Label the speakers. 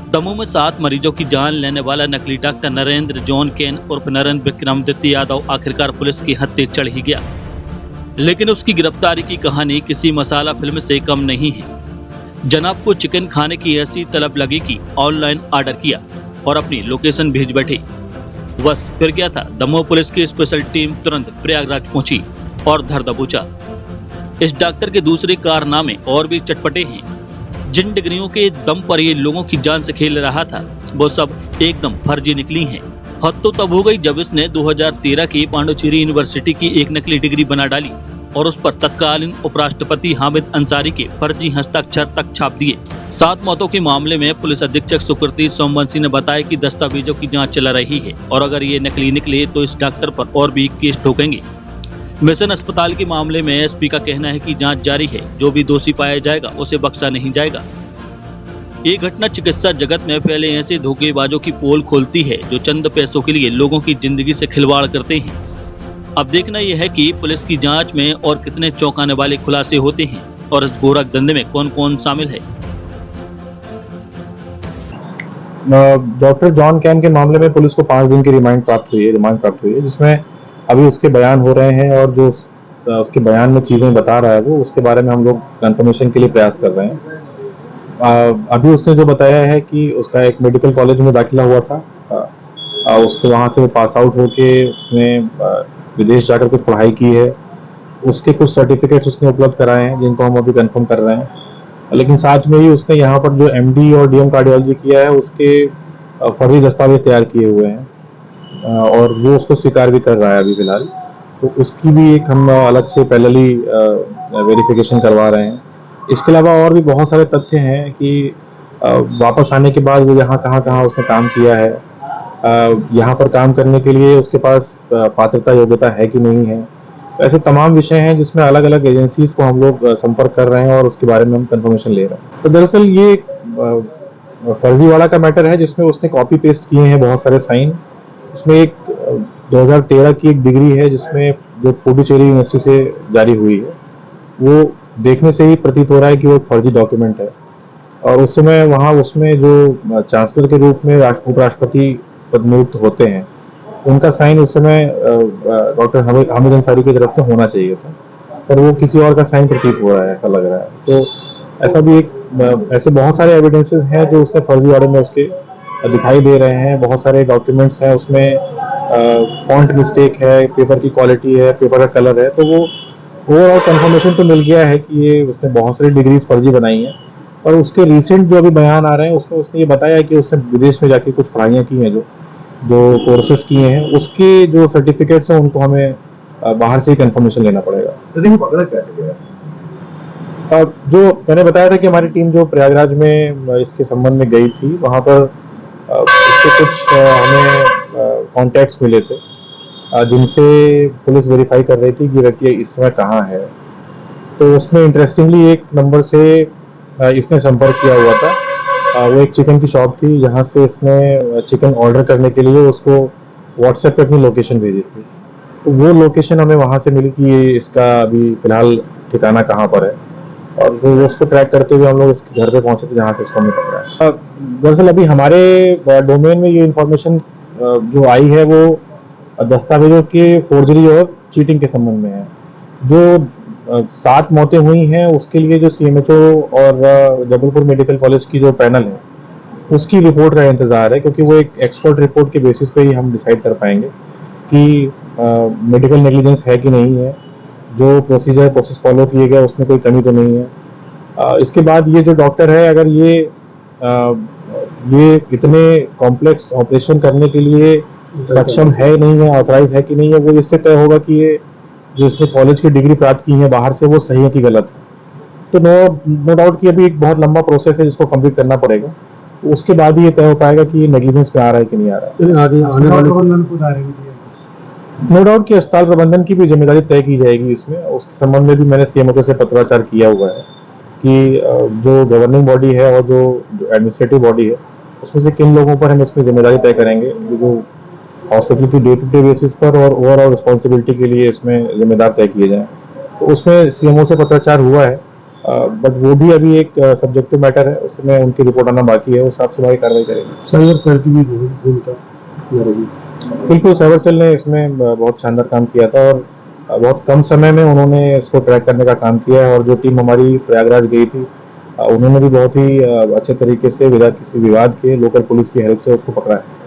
Speaker 1: दमोह में 7 मरीजों की जान लेने वाला नकली डॉक्टर नरेंद्र जॉन केन उर्फ नरेंद्र विक्रमादित्य यादव आखिरकार पुलिस की हत्थे चढ़ ही गया। लेकिन उसकी गिरफ्तारी की कहानी किसी मसाला फिल्म से कम नहीं है। जनाब को चिकन खाने की ऐसी तलब लगी कि ऑनलाइन ऑर्डर किया और अपनी लोकेशन भेज बैठे। बस फिर क्या था, दमोह पुलिस की स्पेशल टीम तुरंत प्रयागराज पहुंची और धर दबोचा। इस डॉक्टर के दूसरे कारनामे और भी चटपटे हैं। जिन डिग्रियों के दम पर ये लोगों की जान से खेल रहा था, वो सब एकदम फर्जी निकली हैं। हद तो तब हो गई जब इसने 2013 की पांडिचेरी यूनिवर्सिटी की एक नकली डिग्री बना डाली और उस पर तत्कालीन उपराष्ट्रपति हामिद अंसारी के फर्जी हस्ताक्षर तक छाप दिए। 7 मौतों के मामले में पुलिस अधीक्षक सुकृति सोमवंशी ने बताया कि दस्तावेजों की जांच चला रही है और अगर ये नकली निकले तो इस डॉक्टर पर और भी केस ठोकेंगे। मिशन अस्पताल के मामले में एसपी का कहना है कि जांच जारी है, जो भी दोषी पाया जाएगा उसे बख्शा नहीं जाएगा। ये घटना चिकित्सा जगत में फैले ऐसे धोखेबाजों की पोल खोलती है जो चंद पैसों के लिए लोगों की जिंदगी से खिलवाड़ करते हैं। अब देखना यह है कि पुलिस की जांच में और कितने चौंकाने वाले खुलासे होते हैं और इस गोरख धंधे में कौन कौन शामिल है।
Speaker 2: डॉक्टर जॉन कैन के मामले में पुलिस को 5 दिन की रिमांड प्राप्त हुई है, जिसमें अभी उसके बयान हो रहे हैं और जो उसके बयान में चीज़ें बता रहा है वो उसके बारे में हम लोग कंफर्मेशन के लिए प्रयास कर रहे हैं। अभी उसने जो बताया है कि उसका एक मेडिकल कॉलेज में दाखिला हुआ था, उससे वहाँ से वो पास आउट होके उसने विदेश जाकर कुछ पढ़ाई की है। उसके कुछ सर्टिफिकेट्स उसने उपलब्ध कराए हैं जिनको हम अभी कंफर्म कर रहे हैं, लेकिन साथ में ही उसने यहाँ पर जो एमडी और डीएम कार्डियोलॉजी किया है उसके फर्जी दस्तावेज तैयार किए हुए हैं और वो उसको स्वीकार भी कर रहा है अभी फिलहाल। तो उसकी भी एक हम अलग से पैरेलली वेरिफिकेशन करवा रहे हैं। इसके अलावा और भी बहुत सारे तथ्य हैं कि वापस आने के बाद वो यहाँ कहाँ उसने काम किया है, यहाँ पर काम करने के लिए उसके पास पात्रता योग्यता है कि नहीं है। ऐसे तमाम विषय हैं जिसमें अलग अलग एजेंसीज को हम लोग संपर्क कर रहे हैं और उसके बारे में हम कंफर्मेशन ले रहे हैं। तो दरअसल ये फर्जीवाड़ा का मैटर है जिसमें उसने कॉपी पेस्ट किए हैं बहुत सारे साइन। उसमें एक 2013 की एक डिग्री है जिसमें जो पुडुचेरी यूनिवर्सिटी से जारी हुई है, वो देखने से ही प्रतीत हो रहा है कि वो एक फर्जी डॉक्यूमेंट है। और उस समय वहाँ उसमें जो चांसलर के रूप में उपराष्ट्रपति पदनियुक्त होते हैं, उनका साइन उस समय डॉक्टर हामिद अंसारी की तरफ से होना चाहिए था, पर वो किसी और का साइन प्रतीत हो रहा है, ऐसा लग रहा है। तो ऐसा भी ऐसे बहुत सारे एविडेंसेस हैं जो उसके फर्जीवाड़े में उसके दिखाई दे रहे हैं। बहुत सारे डॉक्यूमेंट्स हैं, उसमें फॉन्ट मिस्टेक है, पेपर की क्वालिटी है, पेपर का कलर है। तो वो ओवरऑल कंफर्मेशन तो मिल गया है कि ये उसने बहुत सारी डिग्रीज फर्जी बनाई हैं। और उसके रिसेंट जो अभी बयान आ रहे हैं उसमें उसने ये बताया कि उसने विदेश में जाके कुछ पढ़ाइयाँ की हैं, जो कोर्सेज किए हैं, उसके जो सर्टिफिकेट्स हैं उनको हमें बाहर से ही कंफर्मेशन लेना पड़ेगा।
Speaker 3: तो देखिए पकड़ा कैसे गया?
Speaker 2: जो मैंने बताया था कि हमारी टीम जो प्रयागराज में इसके संबंध में गई थी, वहाँ पर इसके कुछ हमें कॉन्टैक्ट्स मिले थे जिनसे पुलिस वेरीफाई कर रही थी कि व्यक्ति इस समय कहाँ है। तो उसमें इंटरेस्टिंगली एक नंबर से इसने संपर्क किया हुआ था। वो एक चिकन की शॉप थी जहाँ से इसने चिकन ऑर्डर करने के लिए उसको व्हाट्सएप पे अपनी लोकेशन भेजी थी। तो वो लोकेशन हमें वहाँ से मिली कि ये इसका अभी फिलहाल ठिकाना कहाँ पर है, और वो उसको ट्रैक करते हुए हम लोग इसके घर पे पहुंचे थे जहाँ से इसको हमने पकड़ा। दरअसल अभी हमारे डोमेन में ये इन्फॉर्मेशन जो आई है वो दस्तावेजों के फोर्जरी और चीटिंग के संबंध में है। जो 7 मौतें हुई हैं उसके लिए जो सीएमएचओ और जबलपुर मेडिकल कॉलेज की जो पैनल है उसकी रिपोर्ट का इंतजार है, क्योंकि वो एक एक्सपर्ट रिपोर्ट के बेसिस पे ही हम डिसाइड कर पाएंगे कि मेडिकल नेग्लिजेंस है कि नहीं है, जो प्रोसेस फॉलो किए गए उसमें कोई कमी तो नहीं है। इसके बाद ये जो डॉक्टर है, अगर ये इतने कॉम्प्लेक्स ऑपरेशन करने के लिए सक्षम है नहीं है, ऑथराइज है कि नहीं है, वो इससे तय होगा कि ये जो इसने कॉलेज की डिग्री प्राप्त की है बाहर से वो सही है कि गलत है। तो नो डाउट कि अभी एक बहुत लंबा प्रोसेस है जिसको कंप्लीट करना पड़ेगा। तो उसके बाद ही ये तय हो पाएगा कि ये नेग्लिजेंस में आ रहा है कि नहीं आ रहा है। नो डाउट कि अस्पताल प्रबंधन की भी जिम्मेदारी तय की जाएगी इसमें। उसके संबंध में भी मैंने सीएमओ से पत्राचार किया हुआ है कि जो गवर्निंग बॉडी है और जो एडमिनिस्ट्रेटिव बॉडी है उसमें से किन लोगों पर हम इसमें जिम्मेदारी तय करेंगे, जो हॉस्पिटल की डे टू डे बेसिस पर और ओवरऑल रिस्पॉन्सिबिलिटी के लिए इसमें जिम्मेदार तय किए जाएं। तो उसमें सीएमओ से पत्राचार हुआ है बट वो भी अभी एक सब्जेक्टिव मैटर है, उसमें उनकी रिपोर्ट आना बाकी है, उस हिसाब से हमारी कार्रवाई करेंगे।
Speaker 3: साइबर सेल की भी भूमिका रहेगी।
Speaker 2: बिल्कुल, साइबर सेल ने इसमें बहुत शानदार काम किया था और बहुत कम समय में उन्होंने इसको ट्रैक करने का काम किया है और जो टीम हमारी प्रयागराज गई थी उन्होंने भी बहुत ही अच्छे तरीके से बिना किसी विवाद के लोकल पुलिस की हेल्प से उसको पकड़ा है।